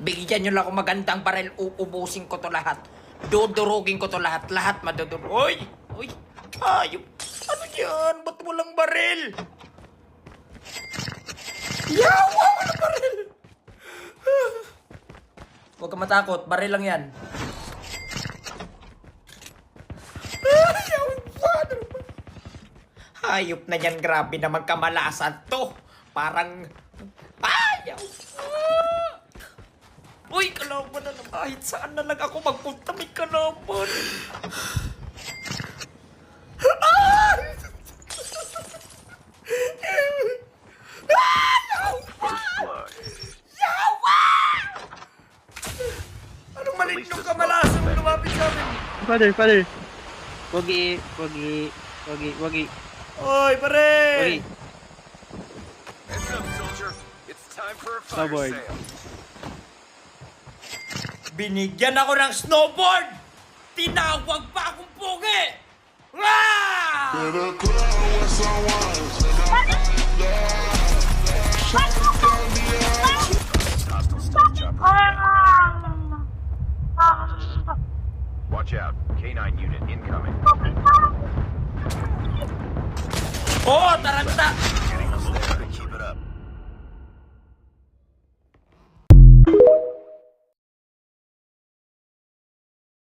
Bigyan nyo lang ako magandang baril, uubusin ko to lahat. Dudurugin ko to lahat. Lahat madudurug. Uy! Uy! Ayop! Ano yan? Ba't walang baril? Yawa! Walang baril! Huwag ka matakot. Baril lang yan. Hayop na yan. Grabe naman kamalasan to. Parang... Ayaw! Uy, kalaban na naman. Kahit saan na lang ako magpunta, may kalaban. Yawa! Anong maliit yung kamalasan mo lumapit sa amin? Father. Wagi. Oy, pare! Wagi. Heads up, soldier. It's time for a fire Snowboard. sale. Binigyan ako ng snowboard! Tinawag pa akong pugi! Ah! Hostile stealth chopper. Watch out. K9 unit incoming. Oh, taranta!